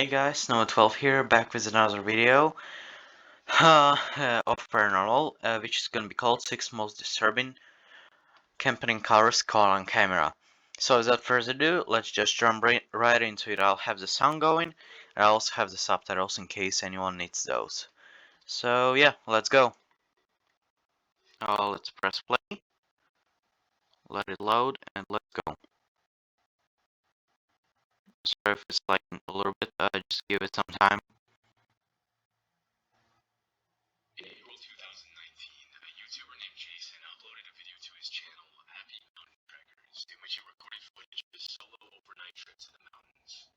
Hey guys, Noah12 here, back with another video of Paranormal, which is gonna be called 6 Most Disturbing Camping Encounters Caught on Camera. So without further ado, let's just jump right into it. I'll have the sound going, and I also have the subtitles in case anyone needs those. So yeah, let's go. Let's press play, let it load, and let's go. Sorry if it's lagging a little bit, just give it some time. In April 2019, a YouTuber named Jason uploaded a video to his channel, Happy Mountain Trekkers, in which he recorded footage of his solo overnight trip to the mountains.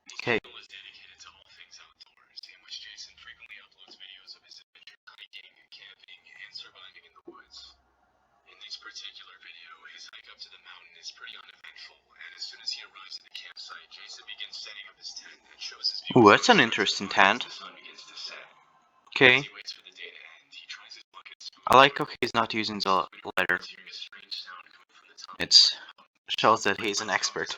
His channel is dedicated to all things outdoors, in which Jason frequently uploads videos of his adventure hiking, camping, and surviving in the woods. In this particular video, his hike up to the mountain is pretty uneventful, and as soon as he arrives at the campsite, Jason begins setting up his tent and shows his viewers. Ooh, that's an interesting tent. Okay. I like how he's not using the letter. It shows that he's an expert.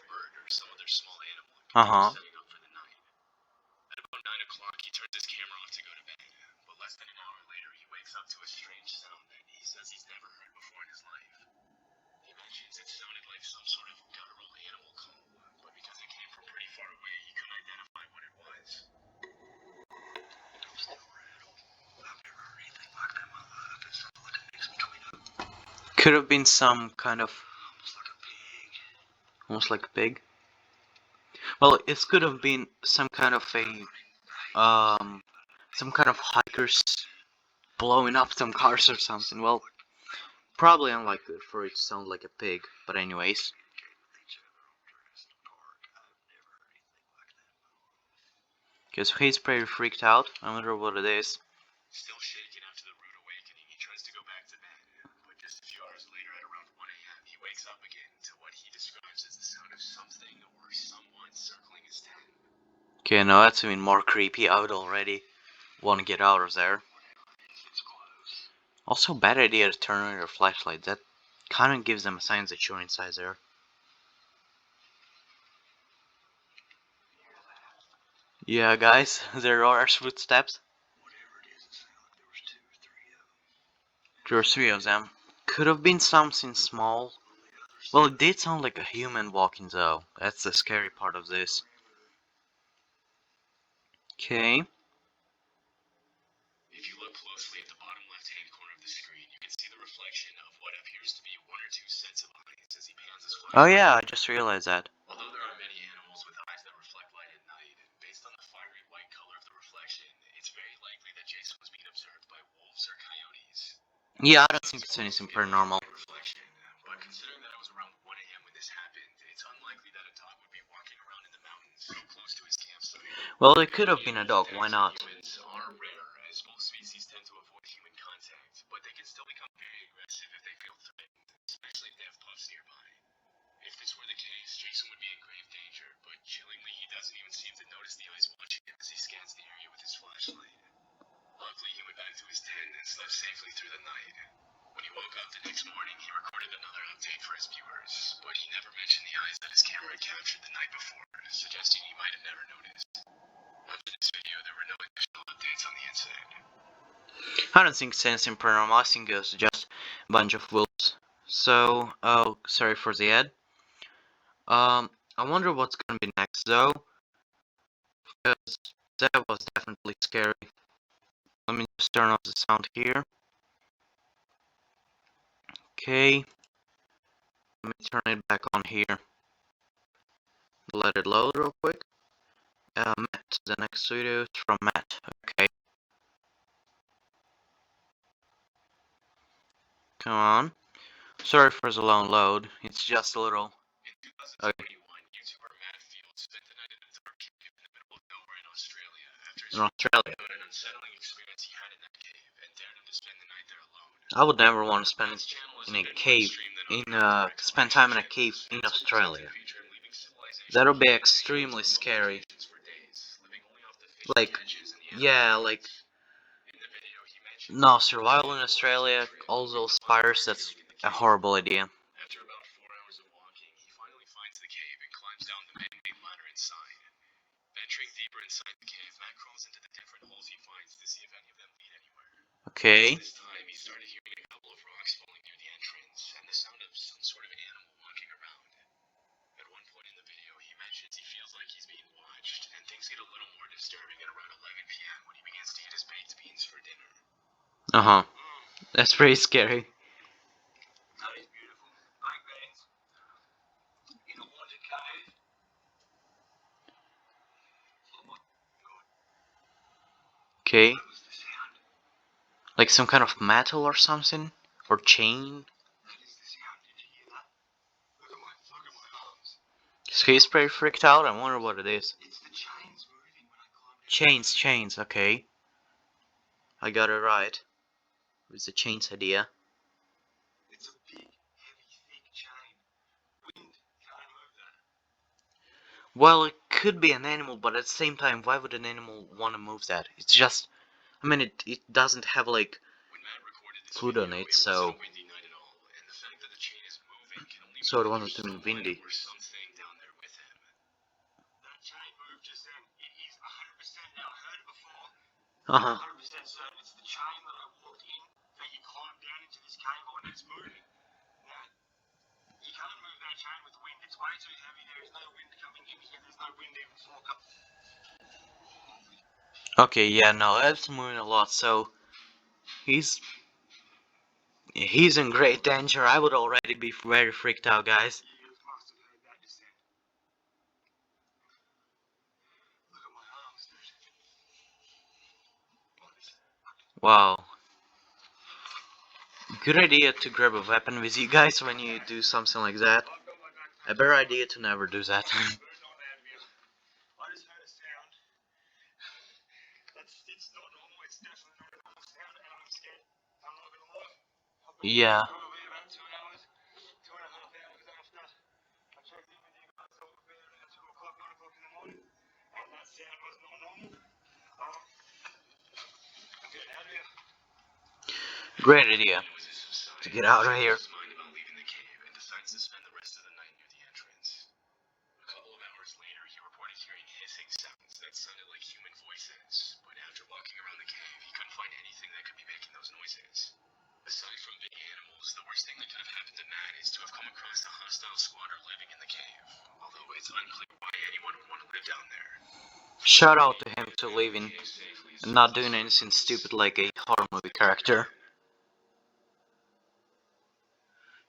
Uh-huh. At about 9 o'clock, he turns his camera off to go to bed, but less than an hour later, he wakes up to a strange sound that he says he's never heard before in his life. He mentions it sounded like some sort of guttural animal call, but because it came from pretty far away, he couldn't identify what it was. Could have been some kind of... almost like a pig. Well, it could have been some kind of some kind of hikers blowing up some cars or something. Well, probably unlikely for it to sound like a pig, but anyways. Because he's pretty freaked out. I wonder what it is. Still shaken after the rude awakening, he tries to go back to bed, but just a few hours later at around 1 a.m. he wakes up again to what he describes as the sound of something or someone circling his tent. Okay, no, that's even more creepy. I would already want to get out of there. Also, bad idea to turn on your flashlight. That kind of gives them a sign that you're inside there. Yeah, guys, there are footsteps. There are 3 of them. Could have been something small. Well, it did sound like a human walking though. That's the scary part of this. Okay. If you look closely at the bottom left-hand corner of the screen, you can see the reflection of what appears to be 1 or 2 sets of eyes as he pans his flashlight. Oh yeah, I just realized that. Although there are many animals with eyes that reflect light at night, based on the fiery white color of the reflection, it's very likely that Jason was being observed by wolves or coyotes. Yeah, I don't think it's anything paranormal. But considering that it was around 1 a.m. when this happened, it's unlikely that a dog would be walking around in the mountains so close to his campsite. Well, it could have been a dog, why not? Humans are rare, as most species tend to avoid human contact, but they can still become very aggressive if they feel threatened, especially if they have pups nearby. If this were the case, Jason would be in grave danger, but chillingly, he doesn't even seem to notice the eyes watching him as he scans the area with his flashlight. Luckily, he went back to his tent and slept safely through the night. When he woke up the next morning, he recorded another update for his viewers, but he never mentioned the eyes that his camera had captured the night before, suggesting he might have never noticed. After this video, there were no additional updates on the incident. I don't think it's anything paranormal. I think it's just a bunch of wolves. So, oh, sorry for the ad. I wonder what's gonna be next though, because that was definitely scary. Let me just turn off the sound here. Okay. Let me turn it back on here. Let it load real quick. Matt, the next video is from Matt. Okay. Come on. Sorry for the long load. It's just a little. In 2021, YouTuber Matt Field spent the night in a dark cave in the middle of nowhere in Australia after his Australia. an unsettling experience he had in that cave and dared him to spend the night there alone. I would never want to spend in a cave, spend time in a cave in Australia. That would be extremely scary. Like, yeah, like, no, survival in Australia, all those fires, that's a horrible idea. After about 4 hours of walking, he finally finds the cave and climbs down the man-made ladder inside. Venturing deeper Okay. This time, he started hearing a couple of rocks falling near the entrance, and the sound of some sort of animal walking around. At one point in the video, he mentions he feels like he's being watched, and things get a little more disturbing at around 11 p.m. when he begins to eat his baked beans for dinner. Uh-huh. That's pretty scary. That is beautiful. Baked beans in a haunted cave. Oh my god. Okay. What was the sound? Like some kind of metal or something? Or chain? That is the sound. Did you hear that? Look at my arms. So he's pretty freaked out. I wonder what it is. It's the chains moving when I climbed out. Chains, okay. I got it right. With the chains idea. It's a big, heavy, thick chain. Wind can't move that. Well, it could be an animal, but at the same time, why would an animal want to move that? It's just, I mean, it doesn't have like When Matt recorded this food video, on it, it wasn't so a windy night at all, and the fact that the chain is moving can only so it mean that wanted there's to be someone windy. or something down there with him. That chain moved just then. It is 100% now. I heard it before. Uh-huh. 100% certain it's the chain that I walked in that you climb down into this cave on. It's moving. Now, you can't move that chain with wind. It's way too heavy. There is no wind coming in here. There's no wind even before it comes. Okay, yeah, no, it's moving a lot, so he's in great danger. I would already be very freaked out, guys. You must have heard that just then. Look at my arms, dude. Wow. Good idea to grab a weapon with you guys when you do something like that. I've got my backpack. A better idea to never do that. Very not loud here. I just heard a sound. It's not normal. It's definitely not a normal sound, and I'm scared. I'm not gonna lie. I've been Yeah. probably about 2 hours, 2.5 hours after I checked in with you guys. I was there around 2 o'clock, 9 o'clock in the morning, and that sound was not normal. I'm getting out of here. Great idea to get out of here. His mind about leaving the cave and decides to spend the rest of the night near the entrance. A couple of hours later, he reported hearing hissing sounds that sounded like human voices, but after walking around the cave, he couldn't find anything that could be making those noises. Aside from big animals, the worst thing that could have happened to Matt is to have come across a hostile squatter living in the cave, although it's unclear why anyone would want to live down there. Shout out to him to leaving and not doing anything stupid like a horror movie character.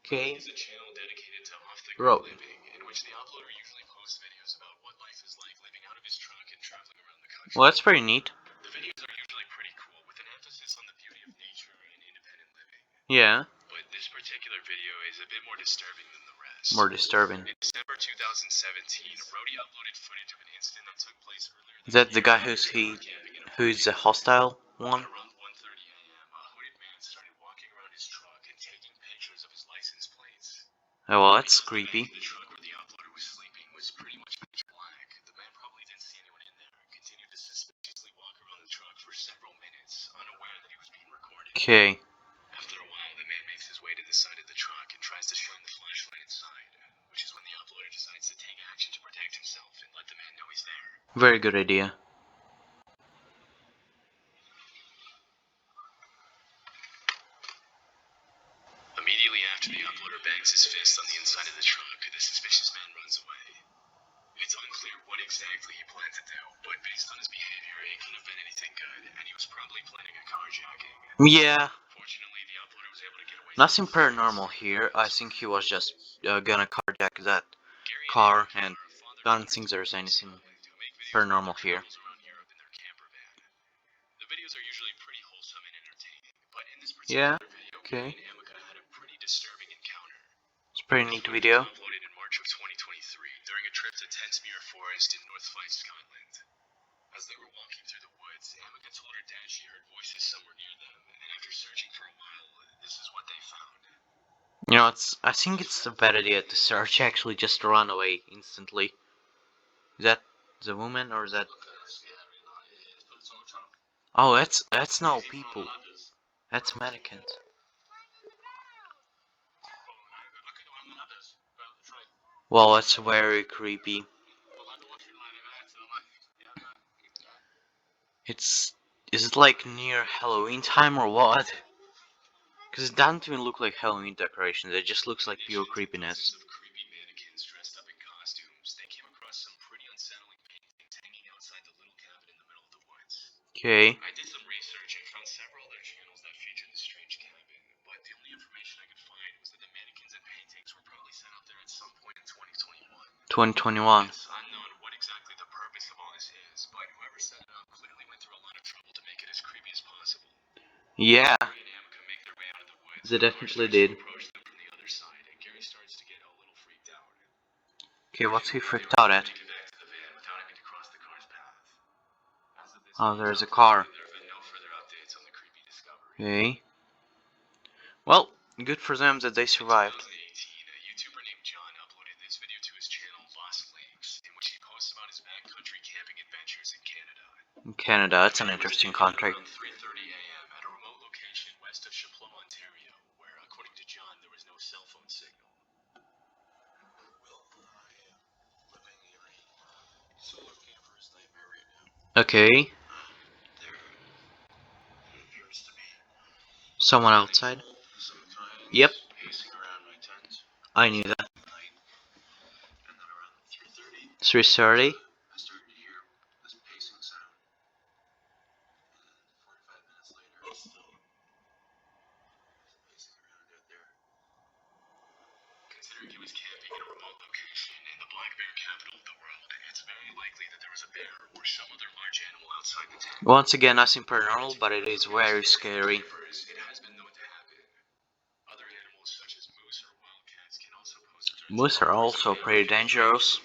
Okay. It's a channel dedicated to Bro. off-the-grid living, in which the uploader usually posts videos about what life is like living out of his truck and traveling around the country. Well, that's pretty neat. The videos are usually pretty cool, with an emphasis on the beauty of nature and independent living. Yeah. But this particular video is a bit more disturbing than the rest. More disturbing. In December 2017, Brody uploaded footage of an incident that took place earlier Is that the guy who's the hostile one? Around 1:30 a.m., a hooded man started walking around his truck and taking pictures of his license plates. Oh, well, that's creepy. The truck where the uploader was sleeping was pretty much pitch black. The man probably didn't see anyone in there and continued to suspiciously walk around the truck for several minutes, unaware that he was being recorded. Okay. After a while, the man makes his way to the side of the truck and tries to shine the flashlight inside, which is when the uploader decides to take action to protect himself and let the man know he's there. Very good idea. Immediately after the uploader bangs his fist on the inside of the truck, the suspicious man runs away. It's unclear what exactly he planned to do, but based on his behavior, it couldn't have been anything good, and he was probably planning a carjacking. Yeah. Fortunately, the uploader was able to get away. Nothing paranormal here. I think he was just gonna carjack that car, and I don't think there's anything paranormal here. The videos are usually pretty wholesome and entertaining, but in this Yeah. particular video, Okay. me and Amika had a pretty disturbing encounter. It's a pretty neat video. Uploaded in March of 2023 during a trip to Tensmere Forest in North Fife, Scotland. As they were walking through the woods, Amika told her dad she heard voices somewhere near them, and after searching for a while, this is what they found. You know, I think it's a bad idea to search actually just to run away instantly. Is that the woman or is that? Oh, that's no people. That's mannequins. Well, that's very creepy. It's Is it like near Halloween time or what? Because it doesn't even look like Halloween decorations, it just looks like pure creepiness. Of creepy mannequins dressed up in costumes, they came across some pretty unsettling paintings hanging outside the little cabin in the middle of the woods. Okay. I did some research and found several other channels that featured the strange cabin, but the only information I could find was that the mannequins and paintings were probably set up there at some point in 2021. 2021. It's unknown what exactly the purpose of all this is, but whoever set it up clearly went through a lot of trouble to make it as creepy as possible. Yeah, Gary and Am can make their way out of the woods. they definitely did. Approach them from the other side, and Gary starts to get a little freaked out. Okay, what's he freaked out at? Make it back to the van without having to cross the car's path. As of this Oh, there's a car. there have been no further updates on the creepy discovery. Okay. Well, good for them that they survived. In 2018, a YouTuber named John uploaded this video to his channel Lost Lakes, in which he posts about his backcountry camping adventures in Canada. In Canada, that's an interesting country. Around 3:30 a.m. at a remote location west of Chapleau, Ontario, where, according to John, there was no cell phone signal. Solar camper's nightmare right now. Okay. There appears to be Someone outside? some kind Yep, pacing around my tent I knew that. at night, and then around 3:30, 3:30? I started to hear this pacing sound. And 45 minutes later, it's still pacing around out there. Considering he was camping in a remote location in the black bear capital of the world, it's very likely that there was a bear or some other large animal outside the tent. Once again, nothing paranormal, but it is very scary. It has been known to happen. Other animals such as moose or wildcats can also pose a threat. Moose are also pretty dangerous,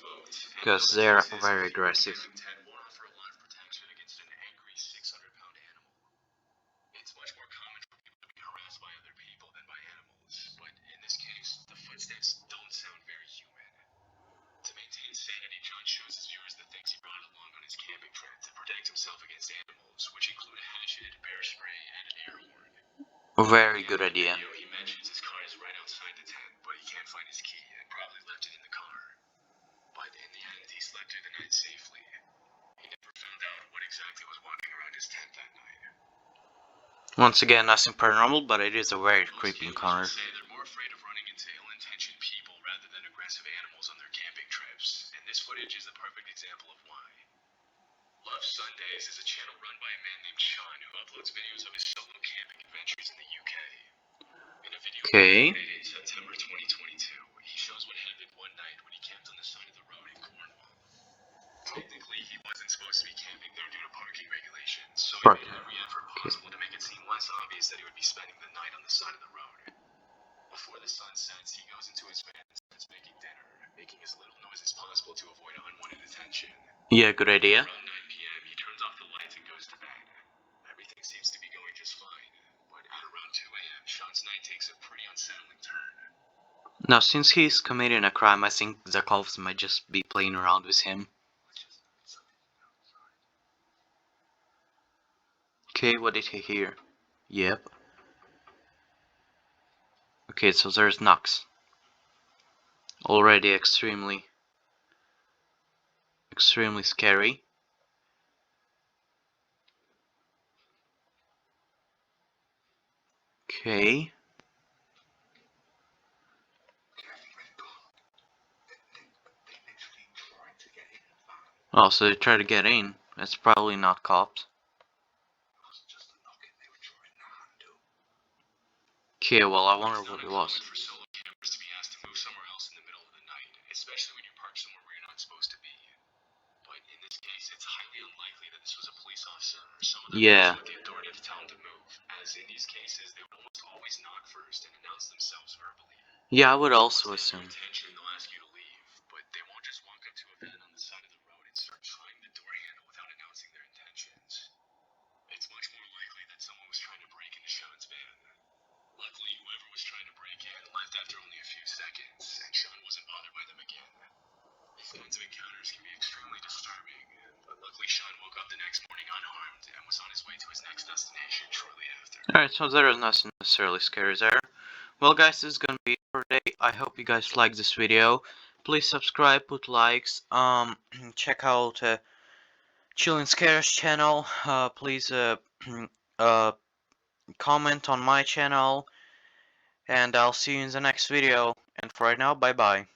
because they're very aggressive. Tent won't offer a lot of protection against an angry 600-pound animal. It's much more common for people to be harassed by other people than by animals, but in this case, the footsteps don't sound very human. To maintain sanity, John shows his viewers the things he brought along on his camping trip to protect himself against animals, which include a hatchet, bear spray, and an air horn. Very good idea. He mentions his car is right outside the tent, but he can't find his key and probably left it in the car. But in the end, he slept through the night safely. He never found out what exactly was walking around his tent that night. Once again, nothing paranormal, but it is a very creepy encounter. Say they're more afraid of running into ill-intentioned people rather than aggressive animals on their camping trips, and this footage is a perfect example of why. Love Sundays is a channel run by a man named Sean who uploads videos of his solo camping adventures in the UK. In a video Okay. made in September 2022, he shows what happened one night when he camped on the side of the road in Cornwall. Technically, he wasn't supposed to be camping there due to parking regulations, so he made every effort possible to make it seem less obvious that he would be spending the night on the side of the road. Before the sun sets, he goes into his van and starts making dinner, making as little noise as possible to avoid unwanted attention. Yeah, good idea. Around 9 p.m., he turns off the lights and goes to bed. Everything seems to be going just fine, but at around 2 a.m., Sean's night takes a pretty unsettling turn. Now, since he's committing a crime, I think the cops might just be playing around with him. Okay, what did he hear? Yep. Okay, so there's knocks. Already extremely scary. Okay. Oh, so they try to get in. That's probably not cops. Okay, well, I wonder what it was. For solo campers to be asked to move somewhere else in the middle of the night, especially when you park somewhere where you're not supposed to be. But in this case, it's highly unlikely that this was a police officer or someone that with the authority to tell him to move, as in these cases, they would almost always knock first and announce themselves verbally. Yeah, I would also assume. Attention, they'll ask you to leave, but they won't just walk up to a van on the side of the road and start trying the door handle without announcing their intentions. It's much more likely that someone was trying to break into Sean's van. Luckily, whoever was trying to break in left after only a few seconds, and Sean wasn't bothered by them again. These kinds of encounters can be extremely disturbing, but luckily Sean woke up the next morning unharmed and was on his way to his next destination shortly after. Alright, so there is nothing necessarily scary there. Well guys, this is gonna be it for today. I hope you guys liked this video. Please subscribe, put likes, check out Chillin' Scares channel. Please uh, comment on my channel, and I'll see you in the next video. And for right now, bye bye.